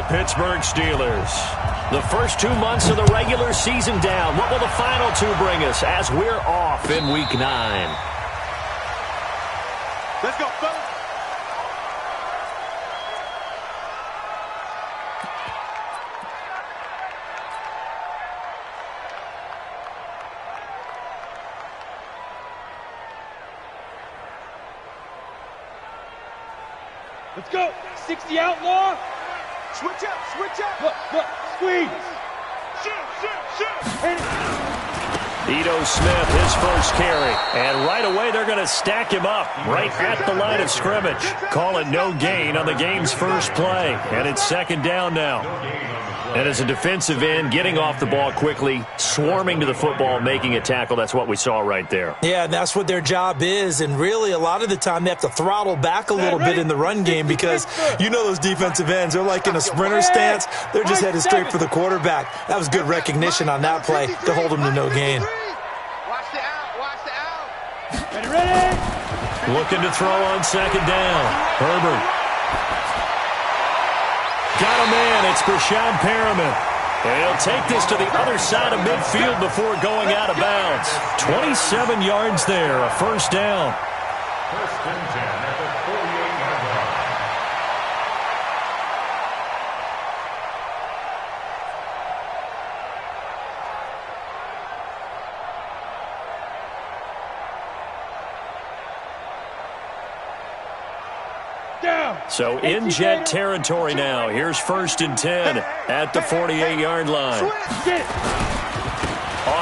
the Pittsburgh Steelers. The first 2 months of the regular season down. What will the final two bring us as we're off in Week 9? Let's go, fellas. Let's go. 60 outlaw. Switch up, switch up. Look, squeeze. Shoot. Ito Smith, his first carry. And right away, they're going to stack him up right at the line of scrimmage. Call it no gain on the game's first play. And it's second down now. And as a defensive end, getting off the ball quickly, swarming to the football, making a tackle, that's what we saw right there. Yeah, and that's what their job is. And really, a lot of the time, they have to throttle back a little bit in the run game because you know those defensive ends, they're like in a sprinter stance. They're just headed straight for the quarterback. That was good recognition on that play to hold them to no gain. Watch the out. Ready? Looking to throw on second down. Herbert. Got a man. It's Breshad Perriman. And he'll take this to the other side of midfield before going out of bounds. 27 yards there, a first down. First and 10 at the 48-yard line. So in Jet territory now. Here's first and 10 at the 48-yard line. On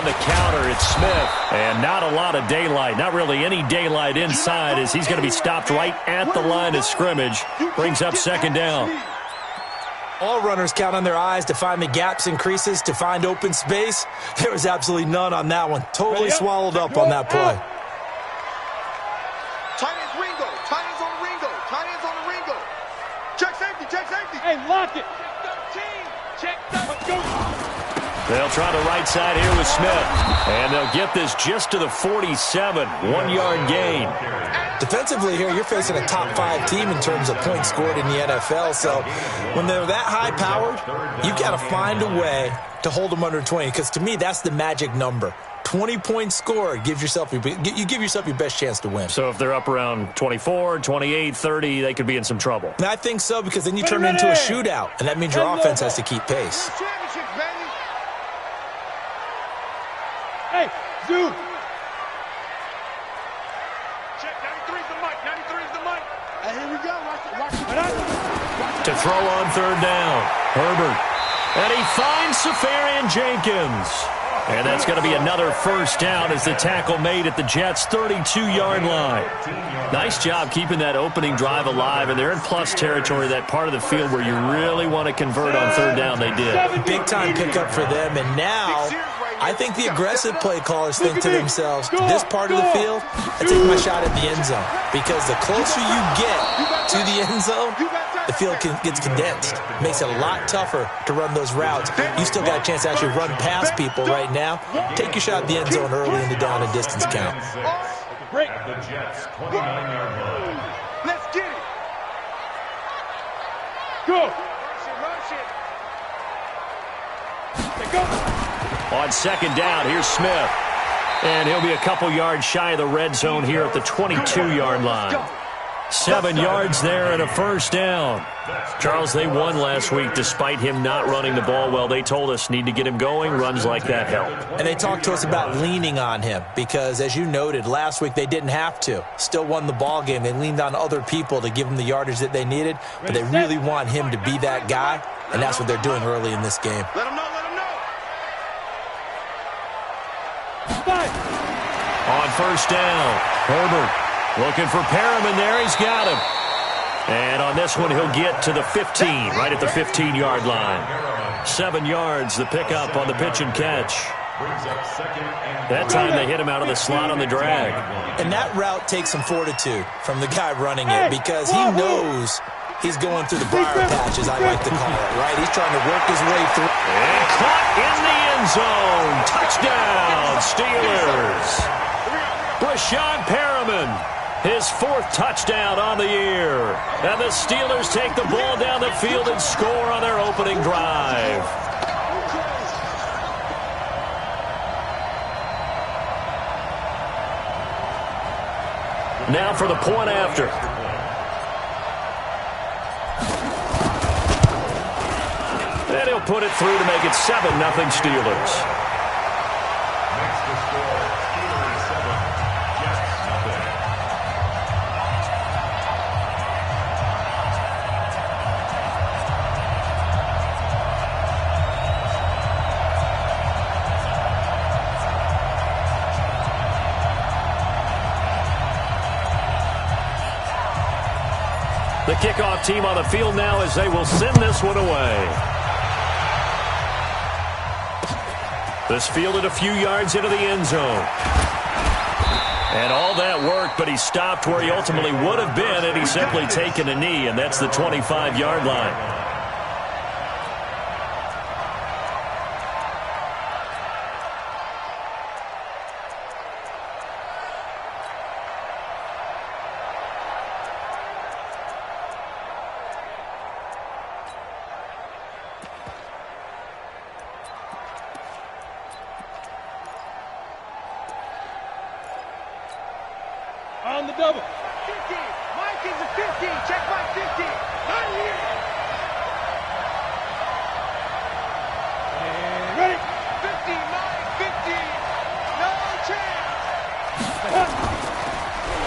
the counter, it's Smith. And not a lot of daylight. Not really any daylight inside as he's going to be stopped right at the line of scrimmage. Brings up second down. All runners count on their eyes to find the gaps and creases, to find open space. There was absolutely none on that one. Totally swallowed up on that play. Hey, lock it. Check 13. Let's go. They'll try the right side here with Smith. And they'll get this just to the 47. 1-yard gain. Defensively here, you're facing a top 5 team in terms of points scored in the NFL. So when they're that high-powered, you've got to find a way to hold them under 20. Because to me, that's the magic number. 20 points scored, you give yourself your best chance to win. So if they're up around 24, 28, 30, they could be in some trouble. And I think so, because then you turn it into a shootout, and that means your offense has to keep pace. Hey, Zoo. Check, 93 is the mic. 93 is the mic. Hey, here we go. Watch it. To throw on third down, Herbert. And he finds Safarian Jenkins. And that's going to be another first down as the tackle made at the Jets' 32-yard line. Nice job keeping that opening drive alive, and they're in plus territory, that part of the field where you really want to convert on third down. They did. Big-time pickup for them, and now I think the aggressive play callers think to themselves, this part of the field, I take my shot at the end zone, because the closer you get to the end zone, the field gets condensed. Makes it a lot tougher to run those routes. You still got a chance to actually run past people right now. Take your shot at the end zone early in the down and distance count. Break. The Jets' 29-yard line. Let's get it. Go. Go. On second down, here's Smith. And he'll be a couple yards shy of the red zone here at the 22-yard line. 7 yards there and a first down. Charles, they won last week despite him not running the ball well. They told us need to get him going. Runs like that help. And they talked to us about leaning on him because, as you noted, last week they didn't have to. Still won the ball game. They leaned on other people to give them the yardage that they needed, but they really want him to be that guy, and that's what they're doing early in this game. Let him know. On first down, Herbert. Looking for Perriman there. He's got him. And on this one, he'll get to the 15, right at the 15-yard line. 7 yards, the pickup on the pitch and catch. That time they hit him out of the slot on the drag. And that route takes some fortitude from the guy running it because he knows he's going through the briar patch, as I like to call it, right? He's trying to work his way through. And caught in the end zone. Touchdown, Steelers. Breshad Perriman. His 4th touchdown on the year. And the Steelers take the ball down the field and score on their opening drive. Now for the point after. And he'll put it through to make it 7-0 Steelers. Next to score, Steelers 7, Jets nothing. The kickoff team on the field now as they will send this one away. This fielded a few yards into the end zone. And all that worked, but he stopped where he ultimately would have been had he simply taken a knee, and that's the 25-yard line. On the double. 50. Mike is a 50. Check my 50. Not here. And ready. 50. Mike, 50. No chance.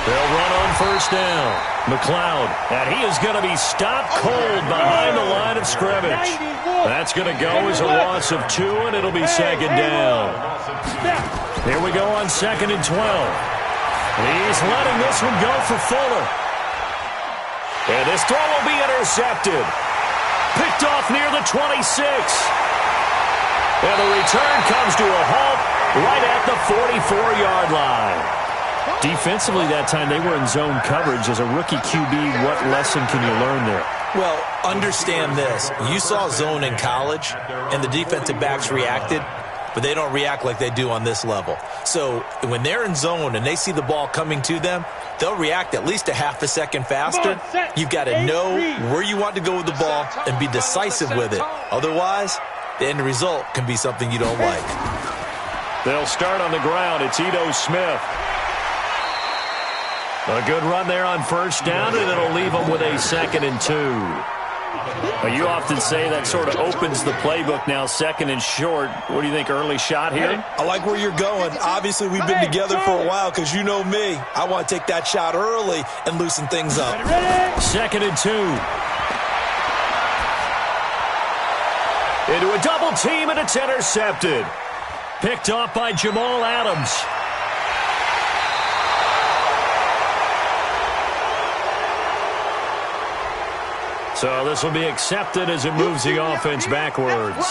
They'll run on first down. McLeod, and he is going to be stopped cold behind the line of scrimmage. That's going to go as a loss of 2, and it'll be second down. Here we go on 2nd and 12. He's letting this one go for Fuller. And this throw will be intercepted. Picked off near the 26. And the return comes to a halt right at the 44-yard line. Defensively that time, they were in zone coverage. As a rookie QB, what lesson can you learn there? Well, understand this. You saw zone in college, and the defensive backs reacted, but they don't react like they do on this level. So when they're in zone and they see the ball coming to them, they'll react at least a half a second faster. You've got to know where you want to go with the ball and be decisive with it. Otherwise, the end result can be something you don't like. They'll start on the ground. It's Ito Smith. A good run there on first down, and it'll leave them with a 2nd and 2. You often say that sort of opens the playbook now, 2nd and short. What do you think, early shot here? I like where you're going. Obviously, we've been together for a while because you know me. I want to take that shot early and loosen things up. 2nd and 2. Into a double team, and it's intercepted. Picked off by Jamal Adams. So this will be accepted as it moves the offense backwards.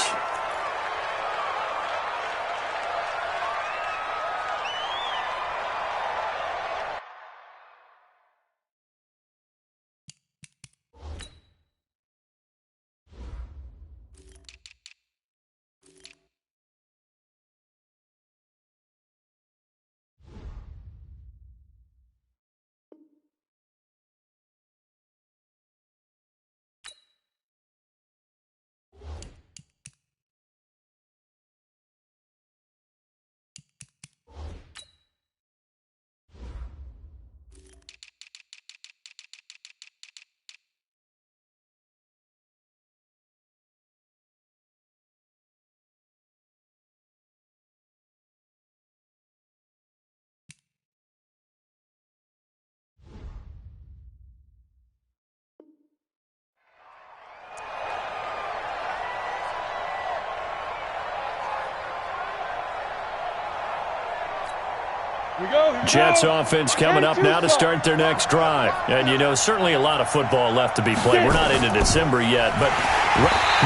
Jets offense coming up now to start their next drive. And, you know, certainly a lot of football left to be played. We're not into December yet, but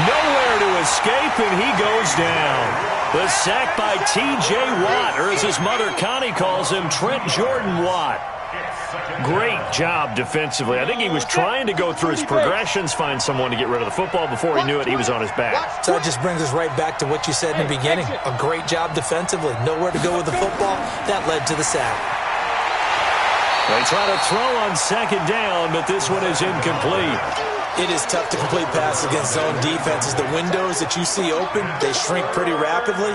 nowhere to escape, and he goes down. The sack by T.J. Watt, or as his mother Connie calls him, Trent Jordan Watt. Great job defensively. I think he was trying to go through his progressions, find someone to get rid of the football. Before he knew it, he was on his back. So that just brings us right back to what you said in the beginning. A great job defensively. Nowhere to go with the football. That led to the sack. They try to throw on second down, but this one is incomplete. It is tough to complete passes against zone defenses. The windows that you see open, they shrink pretty rapidly.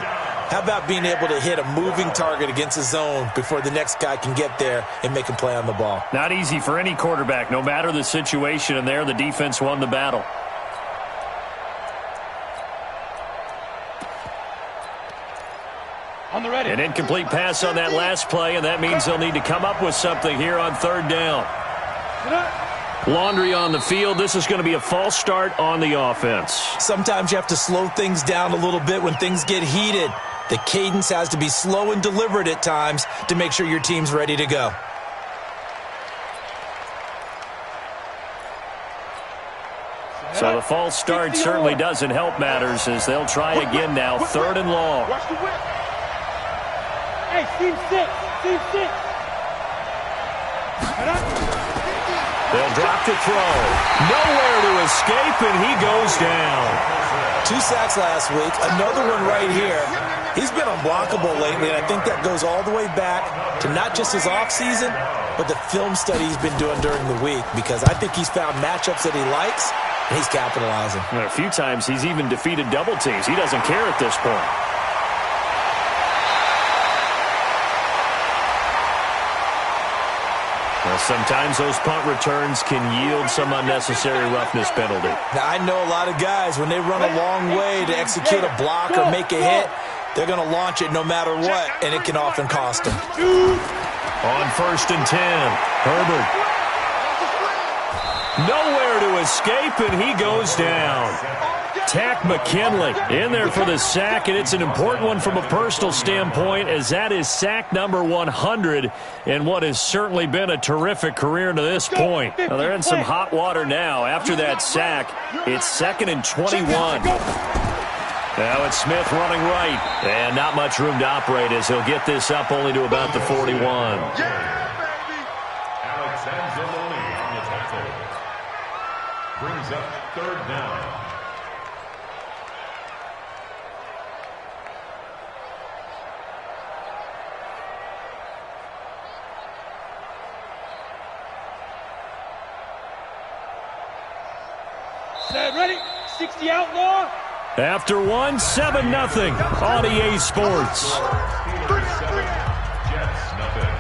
How about being able to hit a moving target against a zone before the next guy can get there and make a play on the ball? Not easy for any quarterback, no matter the situation, and there the defense won the battle. On the ready. An incomplete pass on that last play, and that means they'll need to come up with something here on third down. Laundry on the field. This is going to be a false start on the offense. Sometimes you have to slow things down a little bit when things get heated. The cadence has to be slow and deliberate at times to make sure your team's ready to go. So the false start certainly doesn't help matters as they'll try again now, third and long. Watch the whip. Hey, team six. Team six. They'll drop to throw. Nowhere to escape, and he goes down. 2 sacks last week, another one right here. He's been unblockable lately, and I think that goes all the way back to not just his offseason, but the film study he's been doing during the week, because I think he's found matchups that he likes, and he's capitalizing. A few times he's even defeated double teams. He doesn't care at this point. Well, sometimes those punt returns can yield some unnecessary roughness penalty. Now, I know a lot of guys, when they run a long way to execute a block or make a hit, they're going to launch it no matter what, and it can often cost them. On 1st and 10, Herbert. Nowhere to escape, and he goes down. Takk McKinley in there for the sack, and it's an important one from a personal standpoint, as that is sack number 100 in what has certainly been a terrific career to this point. Now, they're in some hot water now. After that sack, it's 2nd and 21. Now it's Smith running right, and not much room to operate as he'll get this up only to about the 41. Alex Anzalone on the tackle. Brings up third down. Set, ready? 60 outlaw. After one, 7-0 on EA Sports. Jets, nothing.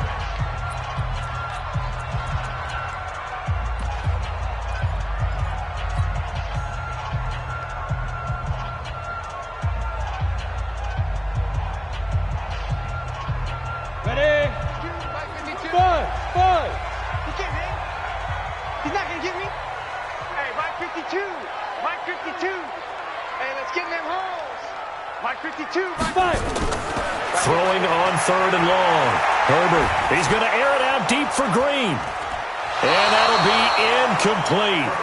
Ready? 5. He can't hang. He's not going to get me. Hey, Mike 52. Mike 52. Hey, let's get in them holes. Mike 52. Mike 5. Throwing on 3rd and long. Herbert, he's going to air it out deep for Green. And that'll be incomplete.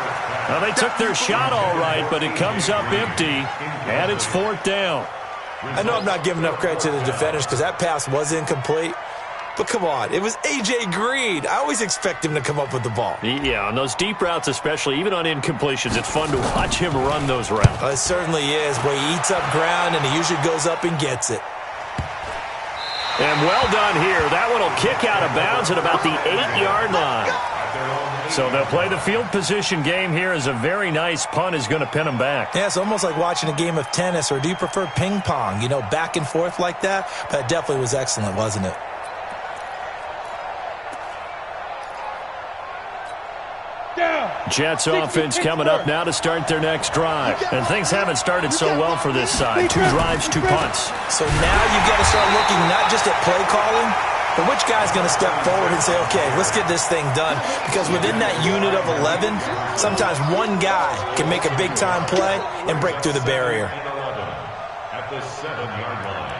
Now, they took their shot all right, but it comes up empty, and it's 4th down. I know I'm not giving enough credit to the defenders because that pass was incomplete. But come on, it was A.J. Green. I always expect him to come up with the ball. Yeah, on those deep routes especially, even on incompletions, it's fun to watch him run those routes. It certainly is. Boy, he eats up ground, and he usually goes up and gets it. And well done here. That one will kick out of bounds at about the 8-yard line. So they'll play the field position game here as a very nice punt is going to pin them back. Yeah, it's almost like watching a game of tennis, or do you prefer ping pong? You know, back and forth like that? That definitely was excellent, wasn't it? Jets offense coming up now to start their next drive. And things haven't started so well for this side. 2 drives, 2 punts. So now you've got to start looking not just at play calling, but which guy's going to step forward and say, okay, let's get this thing done. Because within that unit of 11, sometimes one guy can make a big-time play and break through the barrier. At the 7-yard line.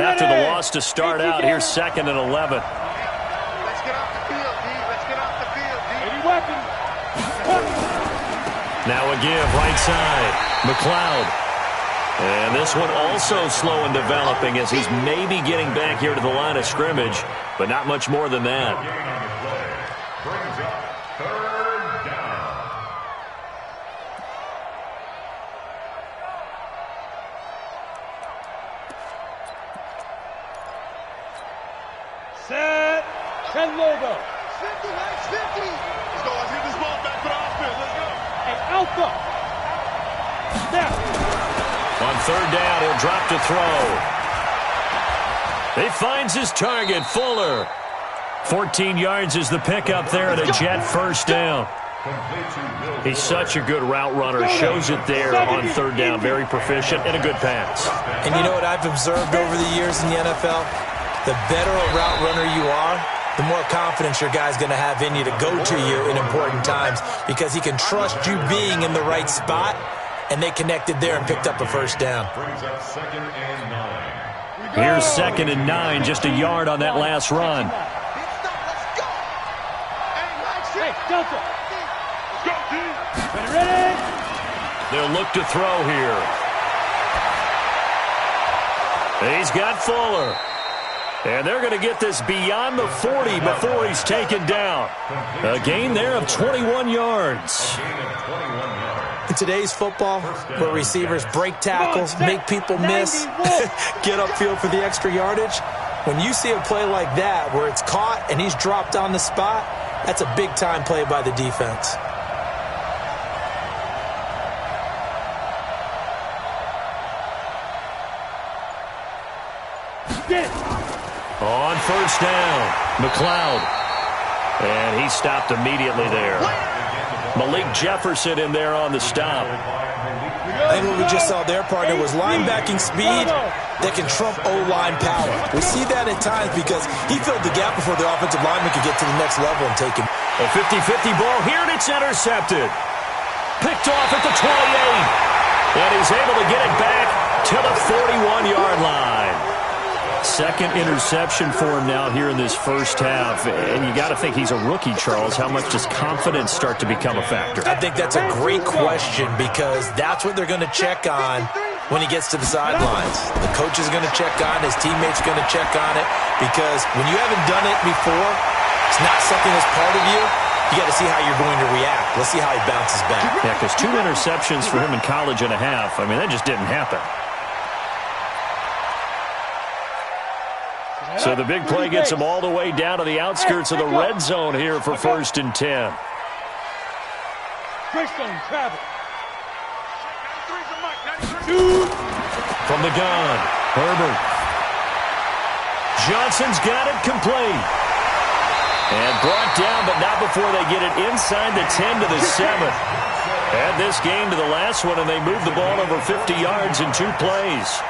After the loss to start out, here's 2nd and 11. Let's get off the field, D. Let's get off the field, D. Any weapons? Now a give, right side. McLeod. And this one also slow in developing as he's maybe getting back here to the line of scrimmage, but not much more than that. Brings up third down. 10 logo. 50, Max, 50. Let's go. Let's get this ball back for the offense. Let's go. Hey, Alpha. Snap. On third down, he'll drop to throw. He finds his target, Fuller. 14 yards is the pickup there and a Jet first down. He's such a good route runner. Shows it there on third down. Very proficient and a good pass. And you know what I've observed over the years in the NFL? The better a route runner you are, the more confidence your guy's going to have in you to go to you in important times because he can trust you being in the right spot, and they connected there and picked up a first down. Here's 2nd and 9, just a yard on that last run. Hey, Delta. Ready? They'll look to throw here. He's got Fuller. And they're going to get this beyond the 40 before he's taken down. A gain there of 21 yards. In today's football, where receivers break tackles, make people miss, get upfield for the extra yardage, when you see a play like that where it's caught and he's dropped on the spot, that's a big-time play by the defense. On first down, McLeod. And he stopped immediately there. Malik Jefferson in there on the stop. I think what we just saw their partner was linebacking speed that can trump O-line power. We see that at times because he filled the gap before the offensive lineman could get to the next level and take him. A 50-50 ball here, and it's intercepted. Picked off at the 28. And he's able to get it back to the 41-yard line. Second interception for him now here in this first half. And you got to think he's a rookie, Charles. How much does confidence start to become a factor? I think that's a great question because that's what they're going to check on when he gets to the sidelines. The coach is going to check on, his teammates are going to check on it because when you haven't done it before, it's not something that's part of you. You got to see how you're going to react. Let's see how he bounces back. Yeah, because 2 interceptions for him in college and a half, I mean, that just didn't happen. So the big play gets him all the way down to the outskirts of the red zone here for 1st and 10. From the gun, Herbert. Johnson's got it complete. And brought down, but not before they get it inside the 10 to the 7. Add this game to the last one, and they move the ball over 50 yards in 2 plays.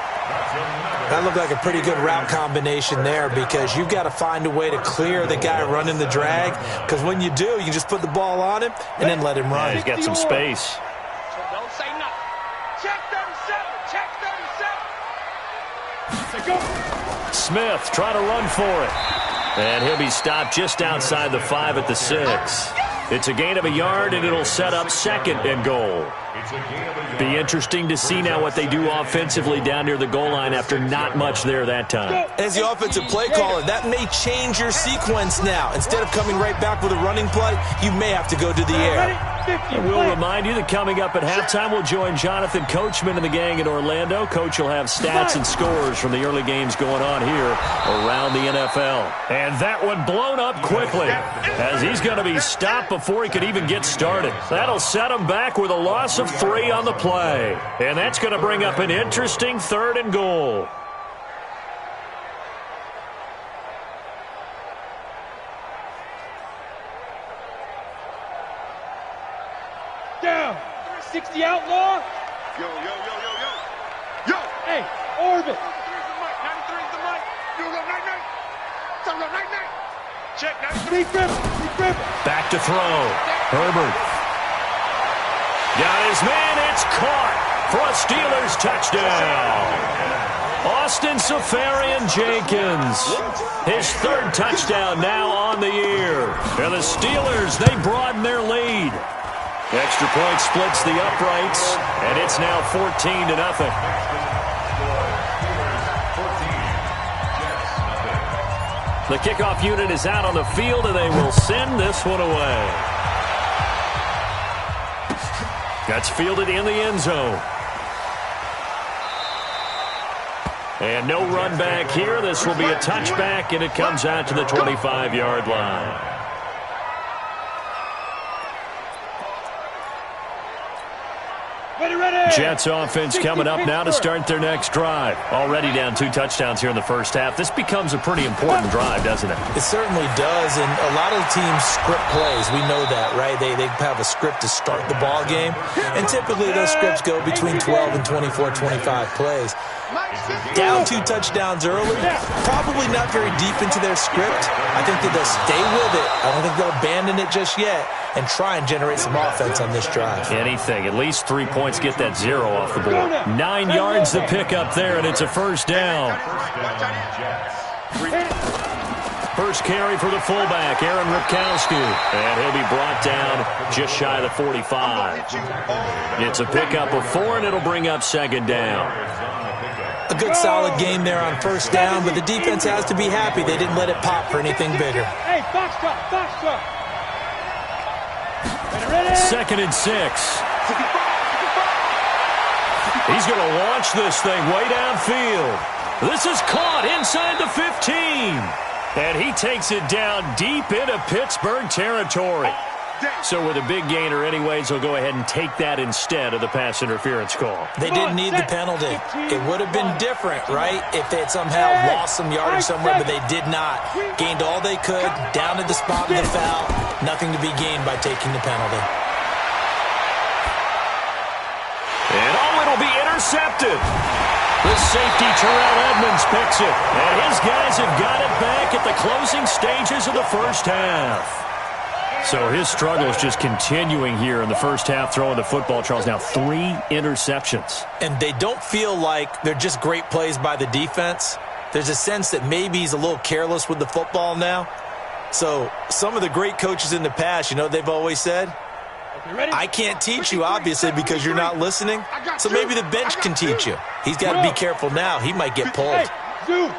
That looked like a pretty good route combination there because you've got to find a way to clear the guy running the drag because when you do, you can just put the ball on him and then let him run. Yeah, he's got some space. So don't say nothing. Check 37. Check 37. Go. Smith trying to run for it. And he'll be stopped just outside the 5 at the 6. It's a gain of a yard, and it'll set up 2nd and goal. Be interesting to see now what they do offensively down near the goal line after not much there that time. As the offensive play caller, that may change your sequence now. Instead of coming right back with a running play, you may have to go to the air. And we'll remind you that coming up at halftime, we'll join Jonathan Coachman and the gang in Orlando. Coach will have stats and scores from the early games going on here around the NFL. And that one blown up quickly as he's going to be stopped before he could even get started. That'll set him back with a loss of 3 on the play. And that's going to bring up an interesting 3rd and goal. Down. 60 outlaw. Yo. Hey, Orbit. 93 is the mic. 93 is the mic. You go night. So go night. Check 93. Grip. Back to throw. Herbert. Got his man. It's caught for a Steelers touchdown. Austin Seferian-Jenkins. His 3rd touchdown now on the year. And the Steelers, they broaden their lead. Extra point splits the uprights, and it's now 14-0. The kickoff unit is out on the field, and they will send this one away. That's fielded in the end zone. And no run back here. This will be a touchback, and it comes out to the 25-yard line. Jets offense coming up now to start their next drive. Already down 2 touchdowns here in the first half. This becomes a pretty important drive, doesn't it? It certainly does, and a lot of teams script plays. We know that, right? They have a script to start the ball game, and typically those scripts go between 12 and 24, 25 plays. Down 2 touchdowns early, probably not very deep into their script. I think that they'll stay with it. I don't think they'll abandon it just yet and try and generate some offense on this drive. Anything. At least 3 points, get that 0 off the board. 9 yards to pick up there, and it's a first down. First carry for the fullback, Aaron Ripkowski. And he'll be brought down just shy of the 45. It's a pickup of 4, and it'll bring up second down. A good solid game there on first down, but the defense has to be happy they didn't let it pop for anything bigger. Hey, box truck. Second and 6. He's going to launch this thing way downfield. This is caught inside the 15. And he takes it down deep into Pittsburgh territory. So with a big gainer anyways, he'll go ahead and take that instead of the pass interference call. They didn't need the penalty. It would have been different, right, if they had somehow lost some yardage somewhere, but they did not. Gained all they could, down to the spot of the foul. Nothing to be gained by taking the penalty. And it'll be intercepted. The safety, Terrell Edmonds, picks it. And his guys have got it back at the closing stages of the first half. So his struggle is just continuing here in the first half, throwing the football, Charles. Now 3 interceptions. And they don't feel like they're just great plays by the defense. There's a sense that maybe he's a little careless with the football now. So some of the great coaches in the past, you know what they've always said? I can't teach you, obviously, because you're not listening. So maybe the bench can teach you. He's got to be careful now. He might get pulled. Good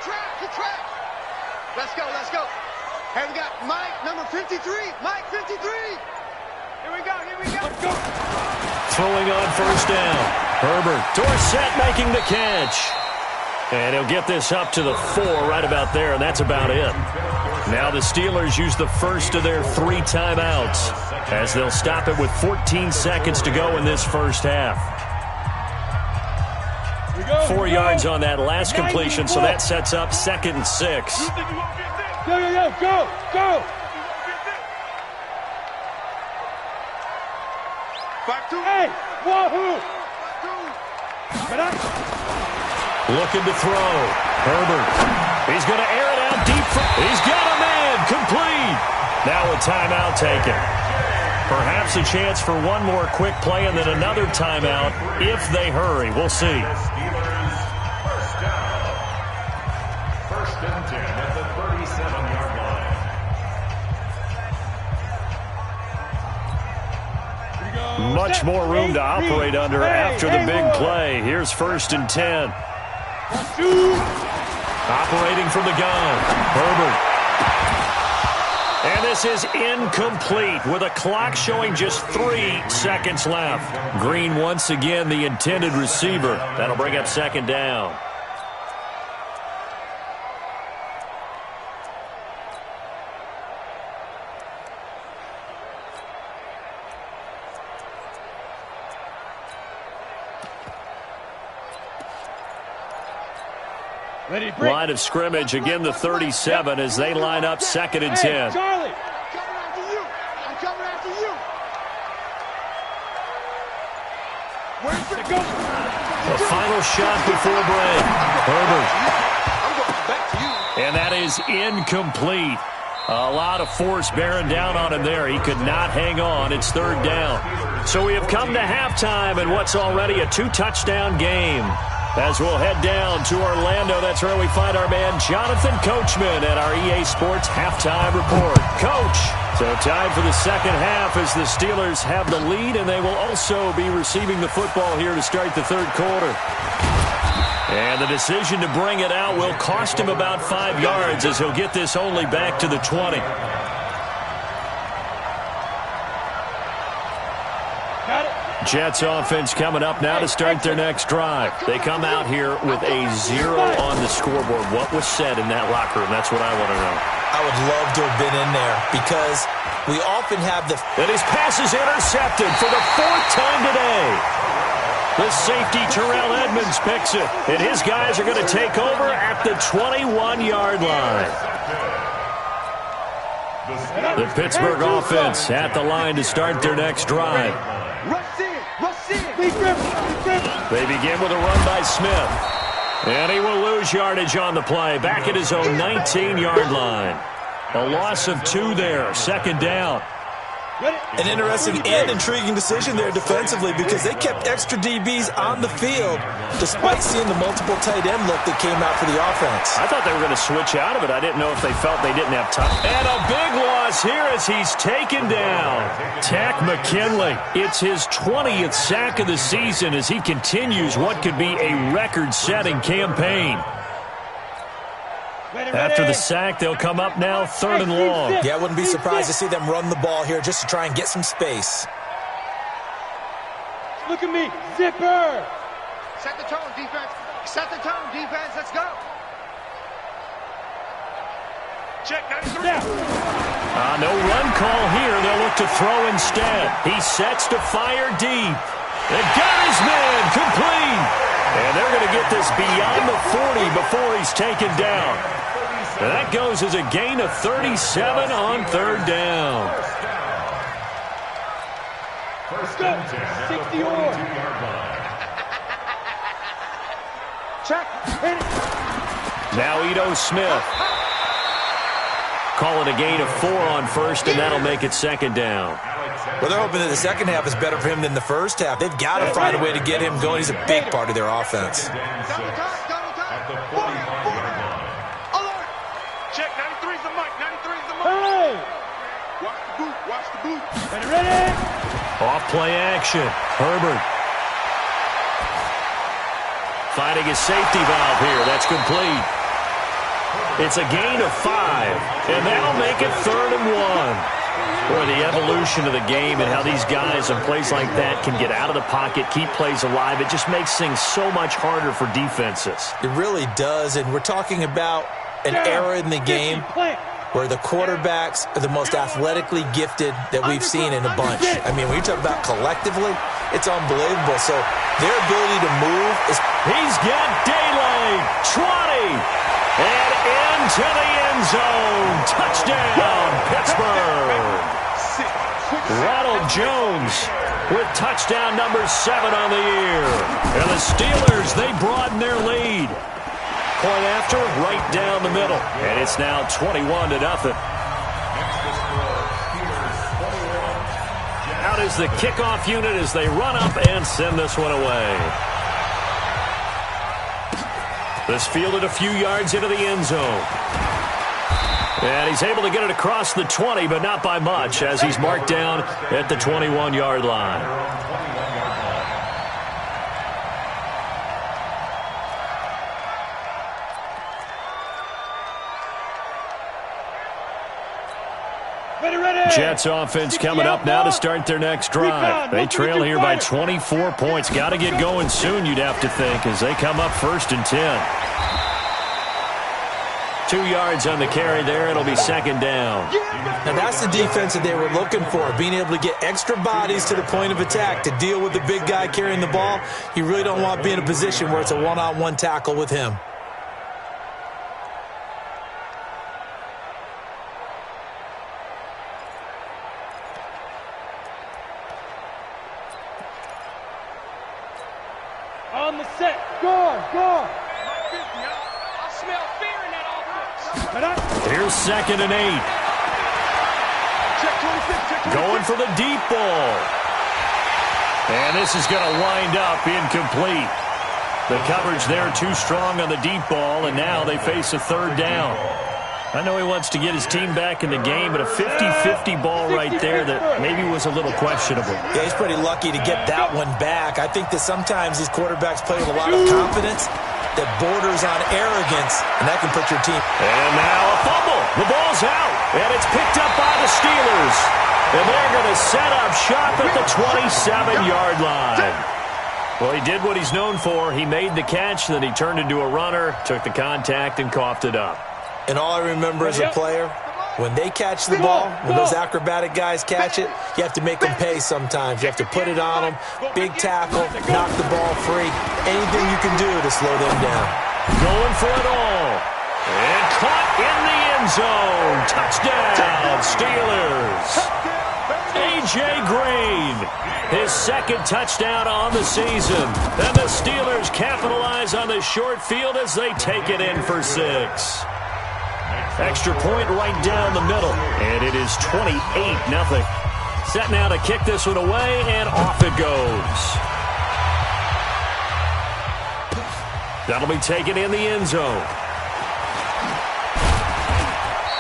track. Let's go. Hey, we got Mike, number 53. Mike, 53. Here we go. Let's go. Throwing on first down. Herbert. Dorsett making the catch. And he'll get this up to the 4 right about there, and that's about it. Now the Steelers use the first of their 3 timeouts as they'll stop it with 14 seconds to go in this first half. 4 yards on that last completion, so that sets up 2nd and 6. Go. Hey, wahoo! Looking to throw. Herbert. He's going to air it out deep. He's got a man. Complete. Now a timeout taken. Perhaps a chance for one more quick play and then another timeout if they hurry. We'll see. First and 10 at the 37-yard line. Much more room to operate under after the big play. Here's 1st and 10. Operating from the gun. Herbert. And this is incomplete with a clock showing just 3 seconds left. Green once again the intended receiver. That'll bring up 2nd down. Line of scrimmage, again the 37 as they line up 2nd and 10. Charlie. I'm coming after you. The final shot before break. Herbert. I'm going back to you. And that is incomplete. A lot of force bearing down on him there. He could not hang on. It's 3rd down. So we have come to halftime in what's already a 2-touchdown game. As we'll head down to Orlando, that's where we find our man Jonathan Coachman at our EA Sports Halftime Report. Coach, so time for the second half as the Steelers have the lead, and they will also be receiving the football here to start the 3rd quarter. And the decision to bring it out will cost him about 5 yards as he'll get this only back to the 20. Got it. Jets offense coming up now to start their next drive. They come out here with a 0 on the scoreboard. What was said in that locker room? That's what I want to know. I would love to have been in there because we often have the... And his pass is intercepted for the 4th time today. The safety Terrell Edmonds picks it, and his guys are going to take over at the 21-yard line. The Pittsburgh offense at the line to start their next drive. They begin with a run by Smith. And he will lose yardage on the play. Back at his own 19-yard line. A loss of 2 there. Second down. An interesting and intriguing decision there defensively because they kept extra DBs on the field despite seeing the multiple tight end look that came out for the offense. I thought they were going to switch out of it. I didn't know if they felt they didn't have time. And a big loss here as he's taken down. Takk McKinley. It's his 20th sack of the season as he continues what could be a record-setting campaign. After the sack, they'll come up now 3rd and long. Yeah, I wouldn't be surprised to see them run the ball here just to try and get some space. Look at me, zipper. Set the tone, defense. Set the tone, defense. Let's go. Check 93. No run call here. They'll look to throw instead. He sets to fire deep. And got his man complete. And they're going to get this beyond the 40 before he's taken down. And that goes as a gain of 37 on 3rd down. First and 10 at the 42-yard line. Check. Now Ito Smith. Call it a gain of 4 on 1st, and that'll make it 2nd down. Well, they're hoping that the second half is better for him than the first half. They've got to find a way to get him going. He's a big part of their offense. Double time. 40. Alert. Check 93's the mic. 93's the mic. Hey. Watch the boot. Watch the boot. Ready? Off play action. Herbert. Finding his safety valve here. That's complete. It's a gain of 5, and that'll make it 3rd and 1. Boy, the evolution of the game and how these guys in plays like that can get out of the pocket, keep plays alive, it just makes things so much harder for defenses. It really does, and we're talking about an era in the game where the quarterbacks are the most athletically gifted that we've seen in a bunch. I mean, when you talk about collectively, it's unbelievable. So their ability to move is... He's got daylight. 20. And into the end zone. Touchdown, Pittsburgh. Ronald Jones with touchdown number 7 on the year. And the Steelers, they broaden their lead. Point after, right down the middle. And it's now 21-0. Out is the kickoff unit as they run up and send this one away. This fielded a few yards into the end zone. And he's able to get it across the 20, but not by much, as he's marked down at the 21-yard line. Jets offense coming up now to start their next drive. They trail here by 24 points. Got to get going soon, you'd have to think, as they come up 1st and 10. 2 yards on the carry there. It'll be 2nd down. Now that's the defense that they were looking for, being able to get extra bodies to the point of attack to deal with the big guy carrying the ball. You really don't want to be in a position where it's a one-on-one tackle with him. On the set. Guard. I smell fear in that offense. Here's 2nd and 8. Going for the deep ball. And this is going to wind up incomplete. The coverage there too strong on the deep ball, and now they face a 3rd down. I know he wants to get his team back in the game, but a 50-50 ball right there that maybe was a little questionable. Yeah, he's pretty lucky to get that one back. I think that sometimes these quarterbacks play with a lot of confidence that borders on arrogance, and that can put your team. And now a fumble. The ball's out, and it's picked up by the Steelers. And they're going to set up shop at the 27-yard line. Well, he did what he's known for. He made the catch, then he turned into a runner, took the contact, and coughed it up. And all I remember as a player, when they catch the ball, when those acrobatic guys catch it, you have to make them pay sometimes. You have to put it on them, big tackle, knock the ball free. Anything you can do to slow them down. Going for it all. And caught in the end zone. Touchdown, Steelers. A.J. Green, his second touchdown on the season. And the Steelers capitalize on the short field as they take it in for 6. Extra point right down the middle. And it is 28-0. Set now to kick this one away, and off it goes. That'll be taken in the end zone.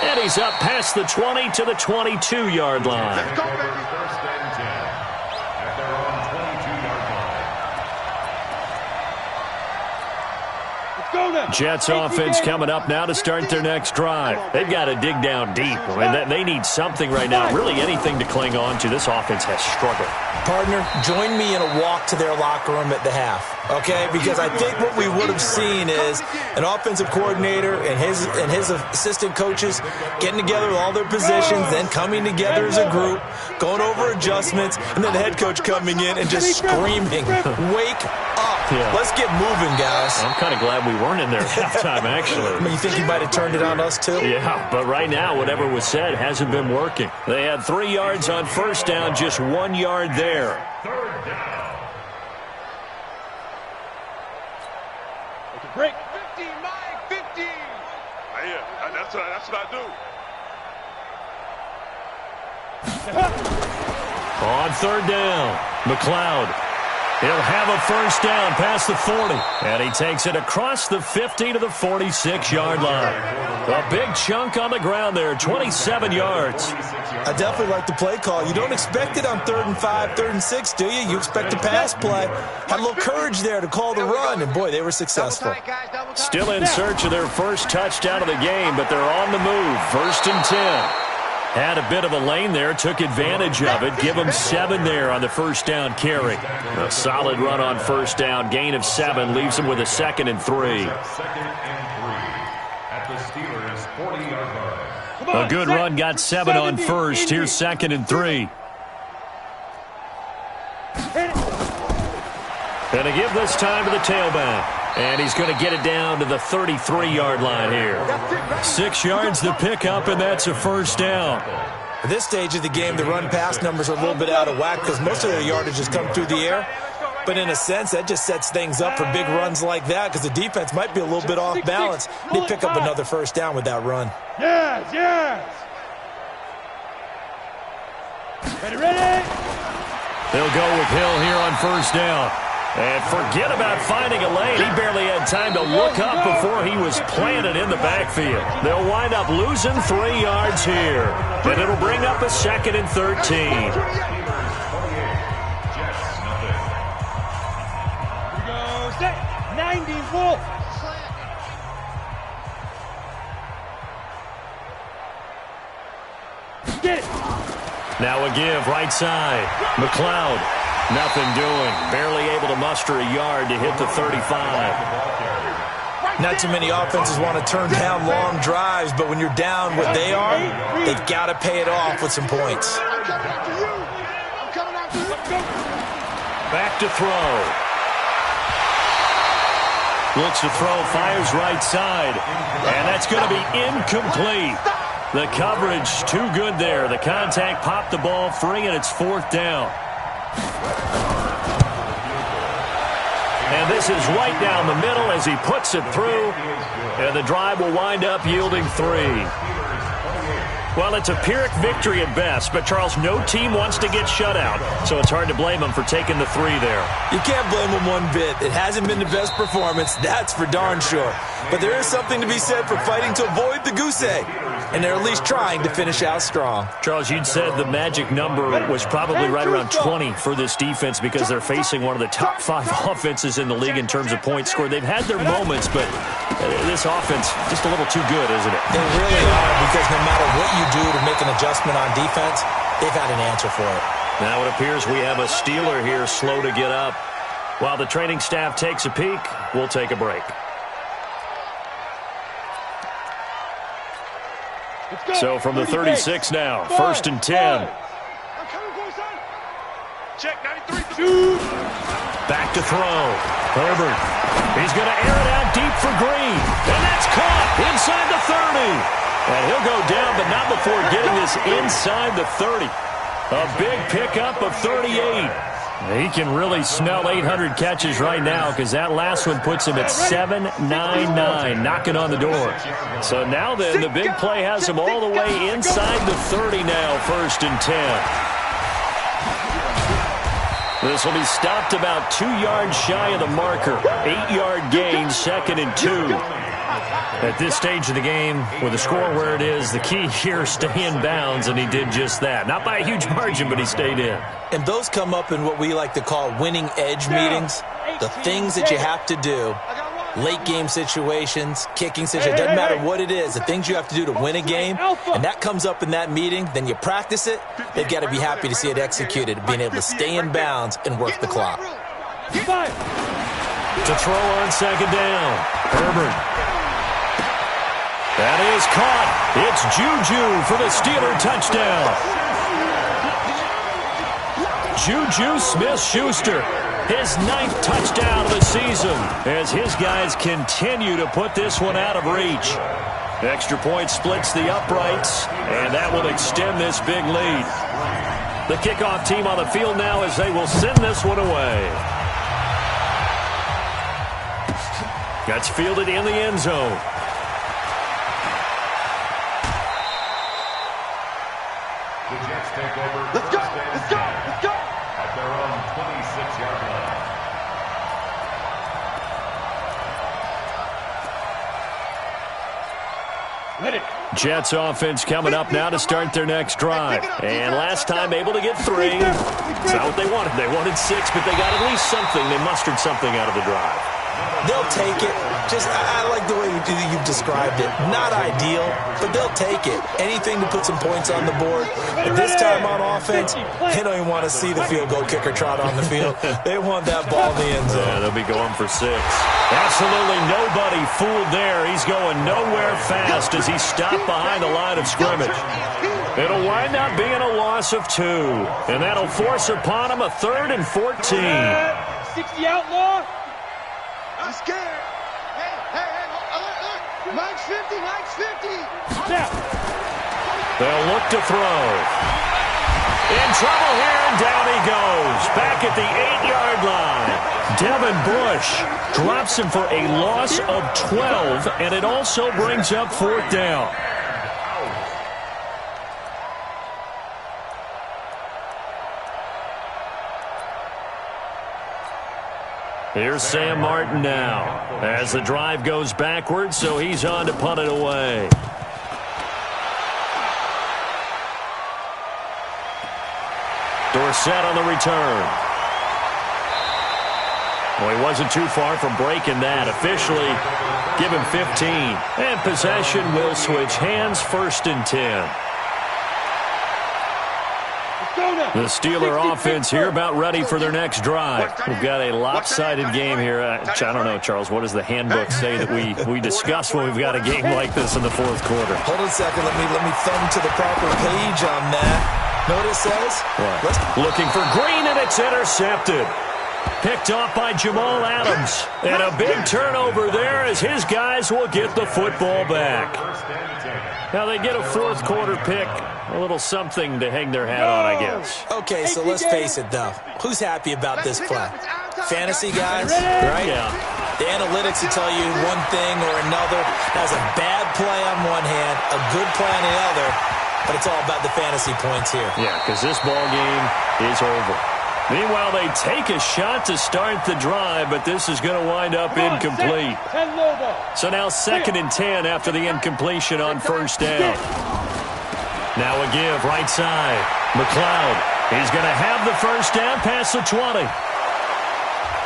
And he's up past the 20 to the 22-yard line. First and 10 at their own 22-yard line. Jets offense coming up now to start their next drive. They've got to dig down deep. I mean, they need something right now, really anything to cling on to. This offense has struggled. Partner, join me in a walk to their locker room at the half, okay? Because I think what we would have seen is an offensive coordinator and his assistant coaches getting together with all their positions, then coming together as a group, going over adjustments, and then the head coach coming in and just screaming, wake up. Yeah. Let's get moving, guys. I'm kind of glad we weren't in there at halftime, actually. I mean, you think he might have turned it on us, too? Yeah, but right now, whatever was said hasn't been working. They had 3 yards on first down, just 1 yard there. Third down. Break. 50, Mike, 50. Yeah, that's what I do. On third down, McLeod. He'll have a first down past the 40. And he takes it across the 50 to the 46-yard line. A big chunk on the ground there, 27 yards. I definitely like the play call. You don't expect it on 3rd and 5, 3rd and 6, do you? You expect a pass play. Had a little courage there to call the run, and boy, they were successful. Still in search of their first touchdown of the game, but they're on the move. 1st and 10. Had a bit of a lane there, took advantage of it. Give them 7 there on the first down carry. A solid run on first down. Gain of 7 leaves them with a 2nd and 3. 2nd and 3 at the Steelers' 40-yard line. A good run, got 7 on first. Here's 2nd and 3. And a give this time to the tailback. And he's going to get it down to the 33-yard line here. 6 yards to pick up, and that's a first down. At this stage of the game, the run-pass numbers are a little bit out of whack because most of their yardage has come through the air. But in a sense, that just sets things up for big runs like that because the defense might be a little bit off balance. They pick up another first down with that run. Yes, yes. Ready? They'll go with Hill here on first down. And forget about finding a lane. He barely had time to look up before he was planted in the backfield. They'll wind up losing 3 yards here. And it'll bring up a 2nd and 13. Go, set. 90 Wolf. Get it. Now a give, right side. McLeod, nothing doing. Barely able to muster a yard to hit the 35. Not too many offenses want to turn down long drives, but when you're down what they are, they've got to pay it off with some points. I'm coming after you. I'm coming after you. Back to throw. Looks to throw, fires right side. And that's going to be incomplete. The coverage too good there. The contact popped the ball free, and it's 4th down. And this is right down the middle as he puts it through. And the drive will wind up yielding 3. Well, it's a Pyrrhic victory at best, but, Charles, no team wants to get shut out, so it's hard to blame them for taking the 3 there. You can't blame them one bit. It hasn't been the best performance, that's for darn sure. But there is something to be said for fighting to avoid the goose egg, and they're at least trying to finish out strong. Charles, you'd said the magic number was probably right around 20 for this defense because they're facing one of the top 5 offenses in the league in terms of points scored. They've had their moments, but this offense just a little too good, isn't it? They really are, because no matter what you do to make an adjustment on defense, they've had an answer for it. Now it appears we have a Steeler here slow to get up. While the training staff takes a peek, we'll take a break. So from the 36 now, 1st and 10. Check 93. Back to throw. Herbert. He's going to air it out deep for Green. And that's caught inside the 30. And he'll go down, but not before getting this inside the 30. A big pickup of 38. He can really smell 800 catches right now because that last one puts him at 799, knocking on the door. So now then, the big play has him all the way inside the 30 now, 1st and 10. This will be stopped about 2 yards shy of the marker. 8-yard gain, 2nd and 2. At this stage of the game, with the score where it is, the key here is stay in bounds, and he did just that. Not by a huge margin, but he stayed in. And those come up in what we like to call winning edge meetings. The things that you have to do, late game situations, kicking situations, doesn't matter what it is, the things you have to do to win a game, and that comes up in that meeting, then you practice it, they've got to be happy to see it executed, being able to stay in bounds and work the clock. To throw on 2nd down, Herbert. That is caught. It's Juju for the Steeler touchdown. Juju Smith-Schuster, his 9th touchdown of the season as his guys continue to put this one out of reach. Extra point splits the uprights, and that will extend this big lead. The kickoff team on the field now as they will send this one away. That's fielded in the end zone. The Jets take over. Let's go! Let's go! Let's go! At their own 26-yard line. Let it. Jets offense coming up now to start their next drive. And last time able to get 3. It's not what they wanted. They wanted 6, but they got at least something. They mustered something out of the drive. They'll take it. I like the way you've described it. Not ideal, but they'll take it. Anything to put some points on the board. But this time on offense, they don't even want to see the field goal kicker trot on the field. They want that ball in the end zone. Yeah, they'll be going for 6. Absolutely nobody fooled there. He's going nowhere fast as he's stopped behind the line of scrimmage. It'll wind up being a loss of 2. And that'll force upon him a 3rd and 14. 60 outlaw. I'm scared. Hey, look. Mike's 50, Mike's 50. Snap. They'll look to throw. In trouble here, and down he goes. Back at the 8-yard line. Devin Bush drops him for a loss of 12, and it also brings up 4th down. Here's Sam Martin now as the drive goes backwards, so he's on to punt it away. Dorsett on the return. Well, he wasn't too far from breaking that. Officially, give him 15. And possession will switch hands, 1st and 10. The Steeler offense here about ready for their next drive. We've got a lopsided game here. I don't know, Charles, what does the handbook say that we discuss when we've got a game like this in the 4th quarter? Hold on a second. Let me thumb to the proper page on that. Know what it says? What? Looking for Green, and it's intercepted. Picked off by Jamal Adams. And a big turnover there as his guys will get the football back. Now they get a 4th quarter pick. A little something to hang their hat on, I guess. Okay, so let's face it, though. Who's happy about this play? Fantasy guys, right? Yeah. The analytics will tell you one thing or another. Has a bad play on one hand, a good play on the other, but it's all about the fantasy points here. Yeah, because this ball game is over. Meanwhile, they take a shot to start the drive, but this is going to wind up incomplete. So now 2nd and 10 after the incompletion on 1st down. Now a give, right side. McLeod, he's going to have the 1st down past the 20.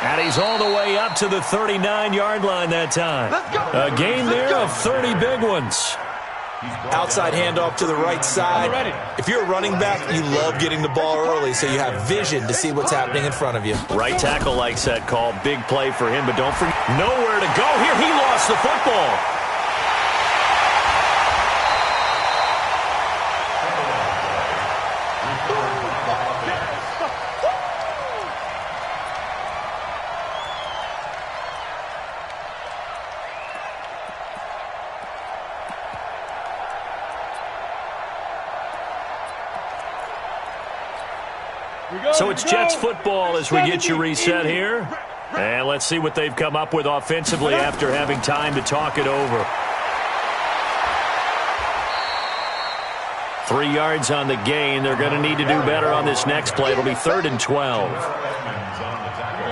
And he's all the way up to the 39-yard line that time. A gain there of 30 big ones. Outside handoff to the right side. If you're a running back, you love getting the ball early so you have vision to see what's happening in front of you. Right tackle likes that call. Big play for him, but don't forget, nowhere to go here. He lost the football. So it's Jets football as we get you reset here. And let's see what they've come up with offensively after having time to talk it over. 3 yards on the gain. They're going to need to do better on this next play. It'll be 3rd and 12.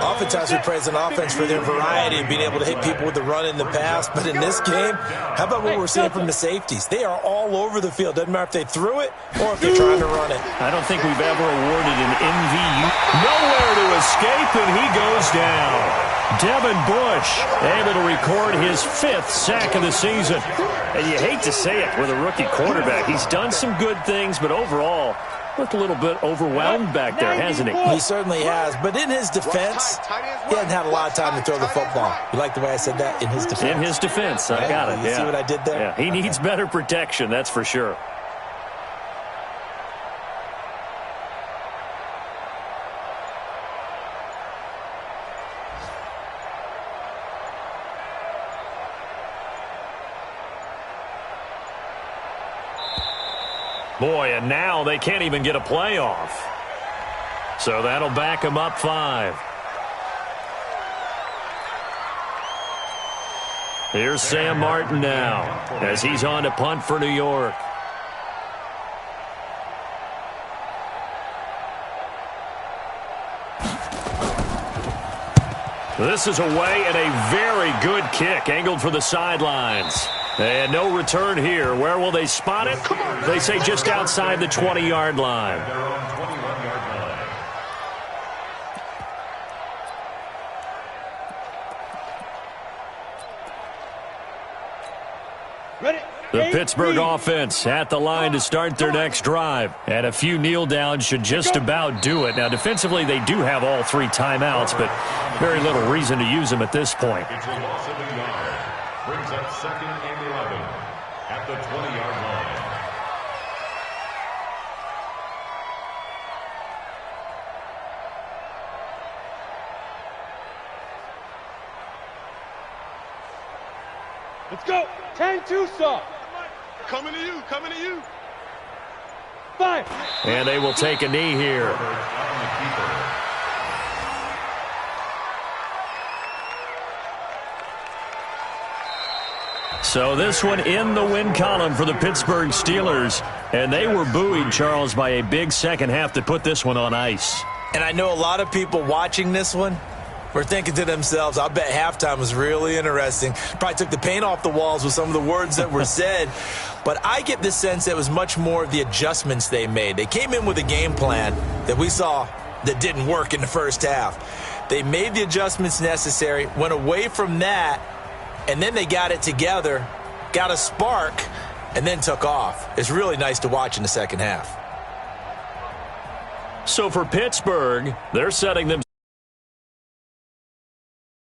Oftentimes we praise an offense for their variety of being able to hit people with the run in the pass. But in this game, how about what we're seeing from the safeties? They are all over the field. Doesn't matter if they threw it or if they're trying to run it. I don't think we've ever awarded an MVU. Nowhere to escape, and he goes down. Devin Bush able to record his 5th sack of the season. And you hate to say it with a rookie quarterback. He's done some good things, but overall, looked a little bit overwhelmed back there, hasn't he? He certainly has. But in his defense, he hasn't had a lot of time to throw the football. You like the way I said that? In his defense. In his defense. I got it. You see what I did there? Yeah, he needs better protection, that's for sure. Boy, and now they can't even get a playoff. So that'll back them up 5. Here's Sam Martin now as he's on to punt for New York. This is away and a very good kick angled for the sidelines. And no return here. Where will they spot it? They say just outside the 20-yard line. The Pittsburgh offense at the line to start their next drive. And a few kneel downs should just about do it. Now, defensively, they do have all 3 timeouts, but very little reason to use them at this point. It's a loss of a yard. Brings up 2nd and 11 at the 20-yard line. Let's go. 10-2 stop. Coming to you. Coming to you. 5. And they will take a knee here. So this one in the win column for the Pittsburgh Steelers. And they were buoyed, Charles, by a big second half that put this one on ice. And I know a lot of people watching this one were thinking to themselves, I bet halftime was really interesting. Probably took the paint off the walls with some of the words that were said. But I get the sense that it was much more of the adjustments they made. They came in with a game plan that we saw that didn't work in the first half. They made the adjustments necessary, went away from that, and then they got it together, got a spark, and then took off. It's really nice to watch in the second half. So for Pittsburgh, they're setting them